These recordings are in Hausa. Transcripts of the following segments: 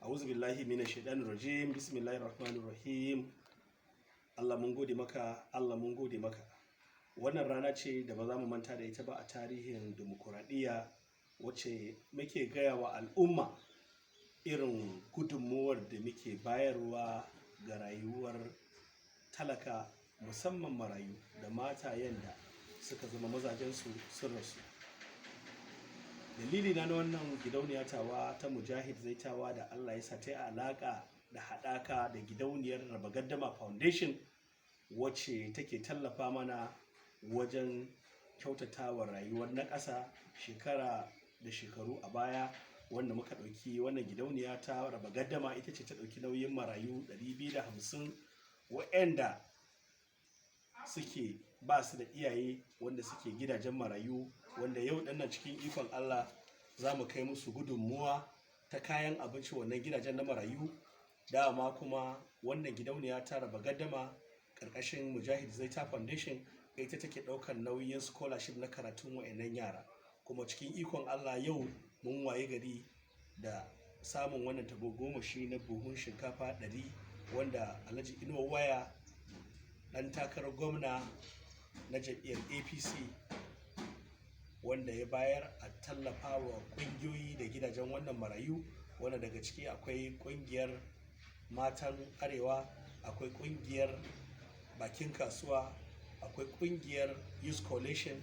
A'udhu billahi minash shaitanir rajim. Bismillahir rahmanir rahim. Allah mun gode maka, Allah mun gode maka. Wannan rana ce da ba za mu manta da ita ba a tarihin dimokuraɗiyya, wacce muke gaya wa al'umma irin gudunmuwar da muke bayarwa ga rayuwar talaka, musamman marayu da matayen da suka zama mazajensu sun rasu. Dalili na wannan gidauniya tawa ta Mujahid Zaitawa da Allah ya sa ta yi alaƙa da haɗaka da gidauniyar Raba Gaddama Foundation, wacce take tallafa mana wajen kyautatawa rayuwar na ƙasa shekara da shekaru a baya, wanda muka ɗauki wannan gidauniya ta Raba Gaddama ita ce ta ɗauki nauyin marayu 250 waɗanda suke ba su da iyaye, wanda suke gidajen marayu, wanda yau ɗannan cikin ikon Allah za mu kai musu gudunmuwa ta kayan abinci wannan gidajen na marayu. Dama kuma wannan gidauniya ta Raba Gaddama ƙarƙashin Mujahid Zaita Foundation ita take ɗaukar nauyin scholarship na karatun wa'annan yara, kuma cikin ikon Allah yau mun waye gari da samun wannan tagomashi na buhun shinkafa 100 wanda Alhaji Inuwa Waya, ɗan takarar gwamna na jam'iyyar APC, wanda ya bayar a tallafa wa ƙungiyoyi da gidajen wannan marayu, wanda daga ciki akwai ƙungiyar matan arewa, akwai ƙungiyar bakin kasuwa, akwai ƙungiyar Youth Coalition.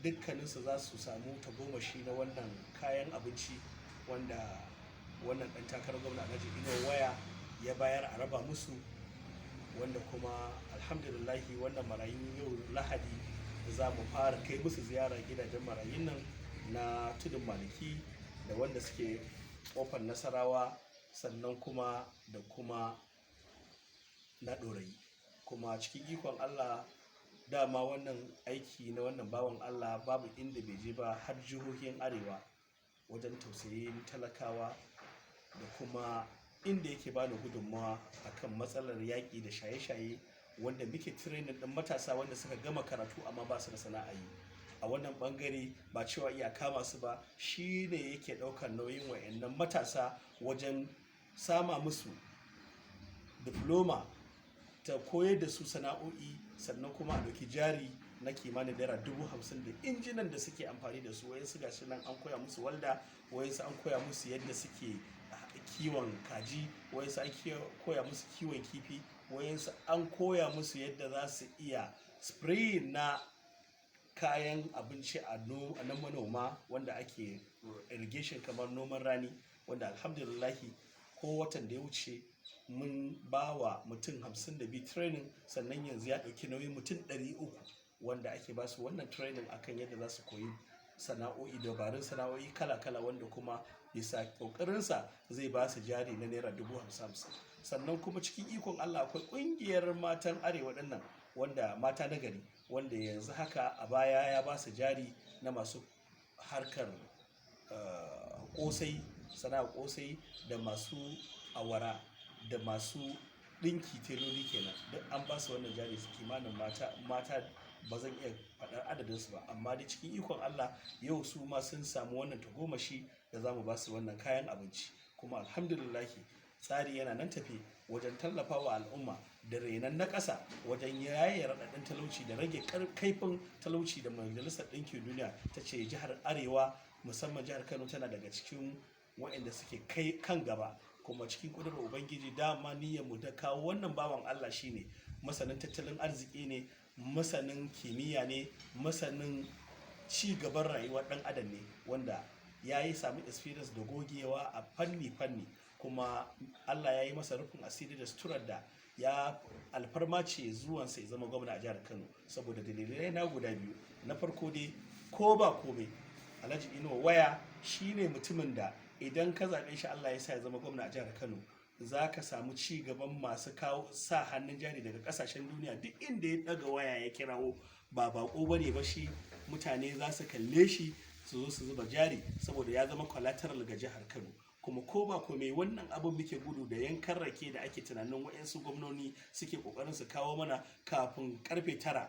Dukkaninsu za su samu tagomashi na wannan kayan abinci wanda wannan ɗan takarar gwamna Alhaji Inuwa Waya ya bayar a raba musu, wanda kuma alhamdulillahi wannan marayun yau Lahadi za mu fara kai musu ziyara gidajen marayun nan na tudun maliki da wanda suke ƙofar Nasarawa, sannan kuma da kuma na ɗorayi. Kuma cikin ikon Allah dama wannan aiki na wannan bawan Allah babu inda bai je ba, har jihohin arewa, wajen tausayin talakawa da kuma inda yake bani gudunmawa akan matsalar yaƙi da shaye-shaye, wanda muke training ɗin matasa wanda suka gama karatu amma ba su da sana'a yi. A wannan ɓangare ba cewa iya kama su ba, shi ne yake ɗaukar nauyin wa'annan matasa wajen sama musu diploma ta koyar da su sana'o'i, sannan kuma a ɗauki jari na kimanin naira 50,000 da injinan da suke amfani da su. Wayansu gashi nan an koya musu walda, wayansu an koya musu yadda suke kiwon kaji, wayansu an koya musu kiwon kifi, wayansu an koya musu yadda za su iya spray na kayan abinci a na manoma, wanda ake irrigation kamar noman rani, wanda alhamdulillahi ko watan da ya wuce mun ba wa mutum 52 training, sannan yanzu ya ɗauki nauyin mutum 300 wanda ake ba su wannan training akan yadda za su koyi sana'o'i, dabarun sana'o'i kala-kala, wanda kuma bisa ƙoƙarinsa zai ba su jari na naira 50,000. Sannan kuma cikin ikon Allah akwai ƙungiyar matan arewa ɗinnan, wanda mata na gari, wanda yanzu haka a baya ya ba su jari na masu harkar ƙosai, sana'a ƙosai, da masu awara, da masu ɗinki, teloli kenan, duk an ba su wannan jari. Su kimanin mata ba zan iya faɗar adadinsu ba, amma dai cikin ikon Allah yau su ma sun samu wannan tagomashi da za mu ba su wannan kayan abinci. Kuma alhamdulillahi tsari yana nan tafe wajen tallafawa al'umma da renon na ƙasa, wajen yaye raɗaɗin talauci da rage kaifin talauci da Majalisar Ɗinkin Duniya ta ce jihar Arewa, musamman jihar Kano, tana daga cikin waɗanda suke kai kan gaba. Kuma cikin ƙudurar Ubangiji dama niyyarmu da kawo wannan bawan Allah shine masanin tattalin arziki ne, masanin kimiyya ne, masanin ci gaban rayuwar ɗan adam ne, wanda ya yi sami experience da gogewa a fanni-fanni, kuma Allah ya yi masa rufin asiri da suturar da ya alfarma ce zuwansa ya zama gwamna a jihar Kano, saboda dalilai na guda biyu. Na farko dai, ko ba komai Alhaji Inuwa Waya shine mutumin da idan ka zaɓe shi Allah ya sa ya zama gwamna a jihar Kano, za ka samu ci gaban masu kawo sa hannun jari daga ƙasashen duniya. Duk inda ya ɗaga waya ya kirawo, ba baƙo ba ne ba shi, mutane za su kalle shi su zo su zuba jari, saboda ya zama collateral ga jihar Kano. Kuma ko ba komai wannan abin muke gudu da yankan rake da ake tunanin waɗansu gwamnoni suke ƙoƙarin su kawo mana kafin karfe 9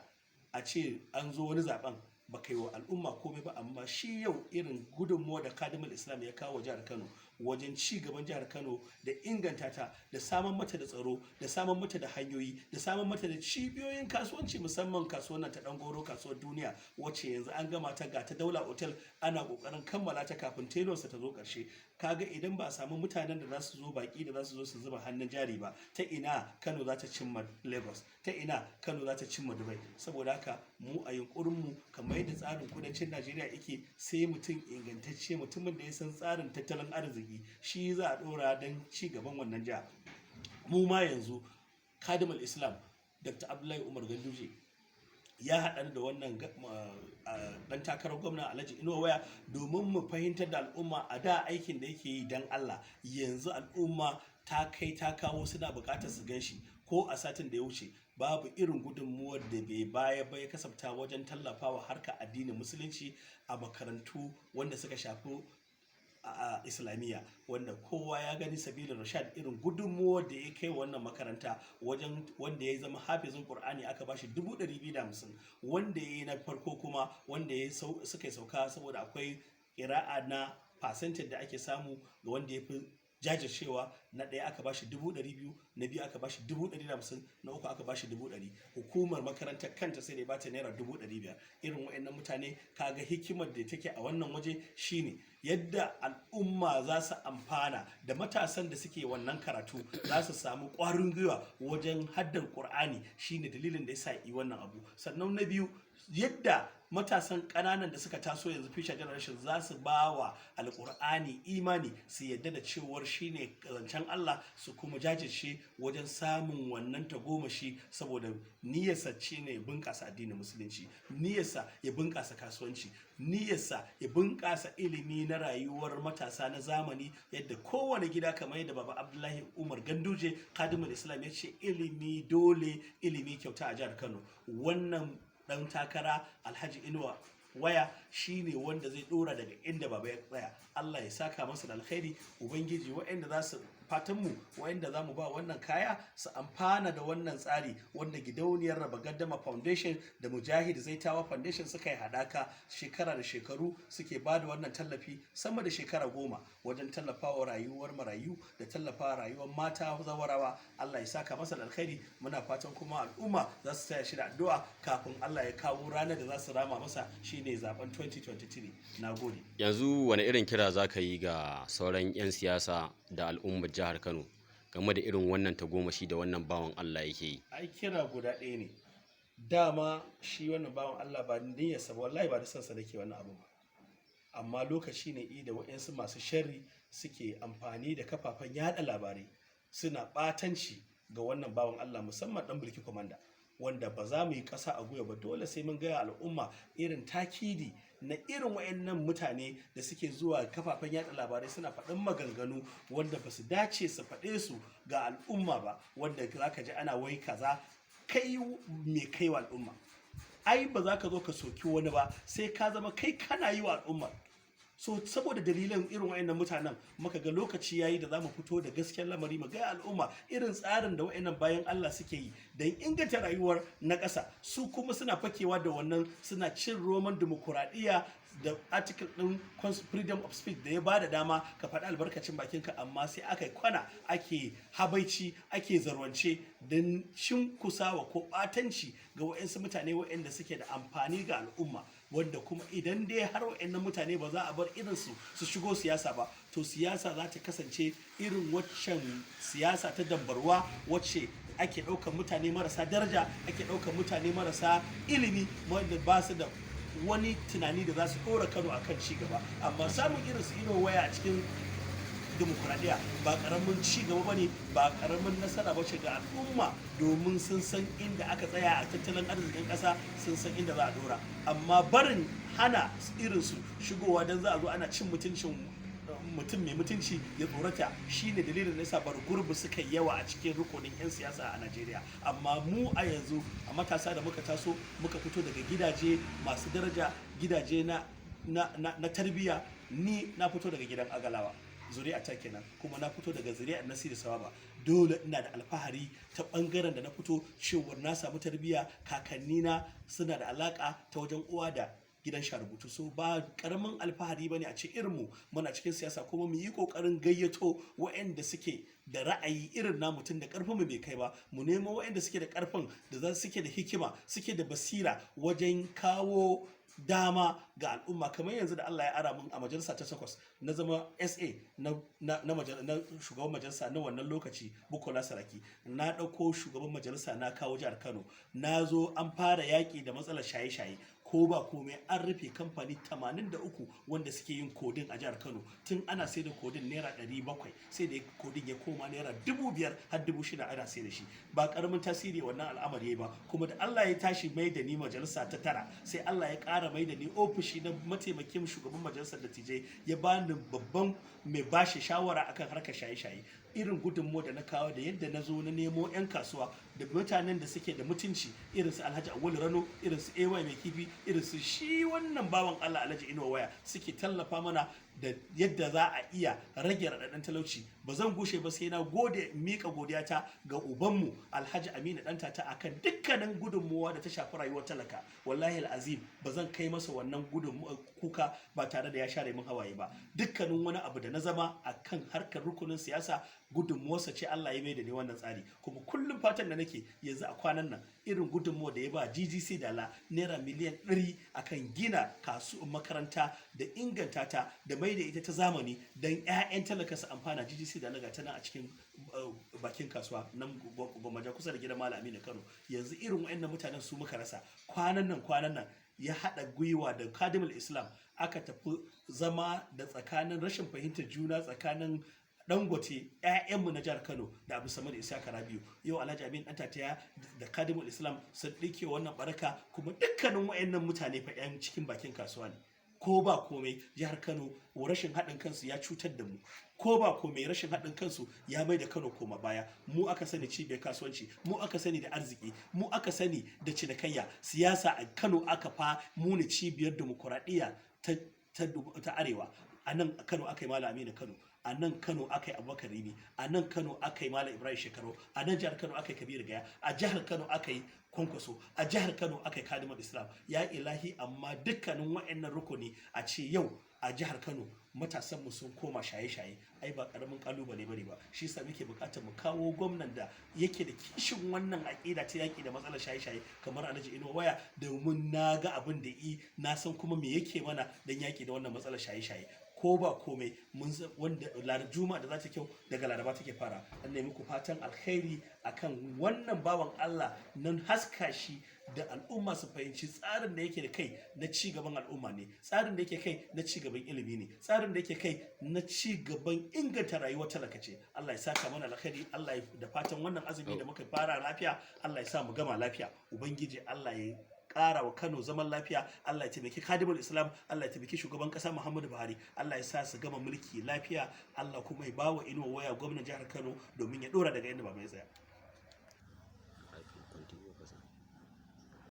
a ce an zo wani zaben. Ba kai wa al'umma komai ba, amma shi yau irin gudunmuwa da Kadimul Islam ya kawo jihar Kano wajen ci gaban jihar Kano da inganta ta da samun mata da tsaro da samun mata da hanyoyi da samun mata da cibiyoyin kasuwanci, musamman kasuwar nan ta Dangoro, kasuwar duniya wacce yanzu an gama ta ga ta Daula Hotel ana kokarin kammala ta kafin telonsa ta zo karshe. Kaga idan ba a samu mutanen da za su zo baki da za su zo su zuba hannun jari ba, ta ina Kano za ta cimma Lagos, ta ina Kano za ta cimma Dubai. Saboda haka mu a yunkurinmu kamar yadda tsarin kudancin Najeriya yake, sai mutum ingantacce, mutumin da ya san tsarin tattalin arziki shi za a dora don ci gaban wannan jiha. Mu ma yanzu Kadimul Islam Dr. Abdullahi Umar Ganduje ya haɗa da wannan ɗan takarar gwamna Alhaji Inuwa Waya domin mu fahimtar da al'umma a da aikin da yake yi don Allah, yanzu al'umma ta kai ta kawo suna buƙatar su gan shi. Ko a satin da ya wuce babu irin gudunmuwar da bai baya bai kasafta wajen tallafawa harkar addinin musulunci a makarantu wanda suka shafi a islamiyya, wanda kowa ya gani sabila rashad irin gudunmuwar da ya kai wannan makaranta wajen wanda ya zama hafizin qur'ani aka bashi 250, wanda ya yi na farko kuma wanda ya suka yi sauka saboda akwai ƙira'a na percentage da ake samu ga wanda ya fi jajircewa. Na ɗaya aka bashi 200,000, na biyu aka bashi 150,000, na uku aka bashi 100,000. Hukumar makarantar kanta sai da ba ta naira 500,000. Irin waɗannan mutane, kaga hikimar da take a wannan waje shine yadda al'umma za su amfana da matasan da suke wannan karatu za su samu ƙwarin gwiwa wajen haddar Qur'ani, shine dalilin da yasa yi wannan abu. Sannan na biyu, yadda matasan ƙananan da suka taso yanzu future generation za su ba wa alƙur'ani imani, su yadda da cewar shine zancen Allah, su kuma jajirce wajen samun wannan tagomashi, saboda niyyarsa ce ne ya bunƙasa addinin musulunci, niyyarsa ya bunƙasa kasuwanci, niyyarsa ya bunƙasa ilimi na rayuwar matasa na zamani, yadda kowane gida kamar yadda Baba Abdullahi Umar Ganduje Kadimul Islam ya ce ilimi dole, ilimi kyauta a jihar Kano. Wannan dan takara Alhaji Inuwa Waya shine wanda zai dora daga inda baba ya tsaya. Allah ya saka masa da alkhairi. Ubangiji waɗanda za su fatanmu, waɗanda za mu ba wannan kaya su amfana da wannan tsari wanda gidauniyar Raba Gaddama Foundation da Mujahid Zaitawa Foundation suka yi haɗaka shekara da shekaru, suke ba da wannan tallafi sama da shekara 10 wajen tallafawa rayuwar marayu da tallafawa rayuwar mata zawarawa. Allah ya saka masa da alkhairi. Muna fatan kuma al'umma za su taya shi da addu'a kafin Allah ya kawo ranar da za su rama masa, shine zaben 2023. Nagode. Yanzu wani irin kira za ka yi ga sauran 'yan siyasa da al'ummar jihar Kano game da irin wannan tagomashi da wannan bawan Allah yake yi? Ai kira guda ɗaya ne. Dama shi wannan bawan Allah ba niyyarsa ba, wallahi ba da sansa nake wannan abu ba. Amma lokaci ne da waɗansu masu sharri suke amfani da kafafen yada labarai suna ɓatanci ga wannan bawan Allah, musamman ɗan bulki komanda, wanda ba za mu yi ƙasa a gwiwa ba. Dole sai mun gaya al'umma irin takidi na irin wayannan mutane da suke zuwa kafafen yada labarai suna faɗin maganganu wanda ba su dace su faɗe su ga al'umma ba, wanda za ka ji ana wai kaza. Kai me kai wa al'umma? Ai ba za ka zo ka soki wani ba sai ka zama kai kana yi wa al'umma. So saboda dalilan irin wayannan mutanen muka ga lokaci yayi da zamu fito da gaskiyar lamari mu ga al'umma irin tsarin da wayannan bayan Allah suke yi don inganta rayuwar na ƙasa. Su kuma suna fakewa da wannan, suna cin roman dimokuraɗiyya da article ɗin freedom of speech da ya bada dama ka faɗi albarkacin bakinka, amma sai aka yi kwana ake habaici ake zarwance don shinkusawa ko ɓatanci ga wayansu mutane wayanda suke da amfani ga al'umma, wanda kuma idan dai har wayannan mutane ba za a bar irinsu su shigo siyasa ba, to siyasa za ta kasance irin waccan siyasa ta dambarwa wacce ake ɗaukar mutane marasa daraja, ake ɗaukar mutane marasa ilimi wanda ba su da wani tunani da za su ɗora Kano akan ci gaba. Amma samun irin su Inuwa Waya a cikin dimokuraɗiyya ba ƙaramin ci gaba ba ne, ba ƙaramin nasara ba ce ga al'umma, domin sun san inda aka tsaya a tattalin arzikin ƙasa, sun san inda za a ɗora. Amma barin hana irinsu shigowa don za a zo ana cin mutuncin mutum mai mutunci ya tsorata, shine dalilin da yasa bar gurbi suka yawa a cikin rukunin 'yan siyasa a Najeriya. Amma mu a yanzu a matasa da muka taso muka fito daga gidaje masu daraja, gidaje na tarbiyya. Ni na fito daga gidan Agalawa, zuri'a ta kenan, kuma na fito daga zuri'ar Nasiru Sawaba. Dole ina da alfahari ta bangaren da na fito cewar na samu tarbiyya, kakannina suna da alaka ta wajen uwa da gidan sha rubutu. So ba karamin alfahari bane a ce irinmu muna cikin siyasa kuma mu yi kokarin gayyato waɗanda suke da ra'ayi irin na mutum da karfin mu bai kai ba, mu nemo waɗanda suke da karfin da suke da hikima suke da basira wajen kawo dama ga al'umma. Kamar yanzu da Allah ya ara mun a majalisa ta 8 na zama SA na shugaban majalisa na wannan lokaci Bukola Saraki, na ɗauko shugaban majalisa na kawo jihar Kano, na zo an fara yaƙi da matsalar shaye-shaye, ko ba komai an rufe kamfani 83 wanda suke yin kodin a jihar Kano. Tun ana sai da kodin naira 700, sai da kodin ya koma naira 5,000 har 6,000 ana sai da shi. Ba karamin tasiri wannan al'amari ba. Kuma da Allah ya tashi mai da ni majalisa ta 9, sai Allah ya ƙara mai da ni ofishi na mataimakin shugaban majalisar dattijai, ya bani babban mai bashi shawara akan harkar shaye-shaye. Irin gudunmu da na kawo da yadda na zo na nemo 'yan kasuwa da mutanen da suke da mutunci irin su Alhaji Awul Rano, irin su AY mai kifi, irin su shi wannan bawan Allah Alhaji Inuwa Waya, suke tallafa mana da yadda za a iya rage raɗaɗin talauci. Ba zan gushe ba sai na mika godiyata ga ubanmu Alhaji Aminu Ɗantata akan dukkanin gudunmuwa da ta shafi rayuwar talaka. Wallahi al'azim ba zan kai masa wannan kuka ba tare da ya share min hawaye ba. Dukkanin wani abu da na zama akan harkar rukunin siyasa gudunmuwarsa ce Allah ya mai da ni wannan tsari. Kuma kullum fatan da nake yanzu a kwanan nan irin gudunmuwa da ya ba GGC Dala naira miliyan 100 akan gina kasuwar makaranta da inganta ta da mai da ita ta zamani don 'ya'yan talaka su amfana. GGC Dala ga ta nan a cikin bakin kasuwa nan gwamnati kusa da gidan Malam Aminu Kano. Yanzu irin waɗannan mutanen su muka rasa. Kwanan nan ya haɗa gwiwa da Kadimul Islam aka tafi zama da tsakanin rashin fahimtar juna tsakanin Dangote, 'ya'yanmu na jihar Kano da Abu Samad Isaka Rabiu. Yau Alhaji Amin Ɗantata da Kadimul Islam sun ɗike wannan baraka, kuma dukkanin wayannan mutane fa 'yan cikin bakin kasuwa ne. Ko ba komai jihar Kano rashin haɗin kansu ya cutar da mu. Ko ba komai rashin haɗin kansu ya mai da Kano koma baya. Mu aka sani cibiyar kasuwanci, mu aka sani da arziki, mu aka sani da cinikayya. Siyasa a Kano aka fa muni cibiyar dimokuraɗiyya ta arewa. A nan Kano aka yi Malam Aminu Kano, a nan Kano aka yi Abubakar Rimi, a nan Kano aka yi Malam Ibrahim Shekaru, a nan jihar Kano aka yi Kabiru Gaya, a jihar Kano aka yi Kwankwaso, a jihar Kano aka yi Kadimul Islam. Ya ilahi, amma dukkanin wa'annan rukuni a ce yau a jihar Kano matasanmu sun koma shaye-shaye, ai ba karamin kalubale bane ba. Shi yasa muke bukatar mu kawo gwamnan da yake da kishin wannan aƙida ta yaki da matsalar shaye-shaye kamar Alhaji Inuwa Waya, domin na ga abin da na san kuma me yake mana dan yaki da wannan matsalar shaye-shaye. Ko ba komai mun wanda Juma'a da za ta kyau daga Laraba take fara. An nemi ku fatan alkhairi akan wannan bawan Allah nan haska shi da al'umma su fahimci tsarin da yake da kai na ci gaban al'umma ne, tsarin da yake kai na ci gaban ilimi ne, tsarin da yake kai na ci gaban inganta rayuwar talaka ce. Allah ya saka mana alkhairi. Allah ya da fatan wannan azumi da muka fara lafiya, Allah ya sa mu gama lafiya. Ubangiji Allah ya ƙara wa Kano zaman lafiya. Allah ya taimaki Kadimul Islam, Allah ya taimaki shugaban ƙasa Muhammadu Buhari, Allah ya sa su gama mulki lafiya. Allah kuma ya bawa Inuwa Waya gwamnan jihar Kano domin ya ɗora daga inda baba ya tsaya.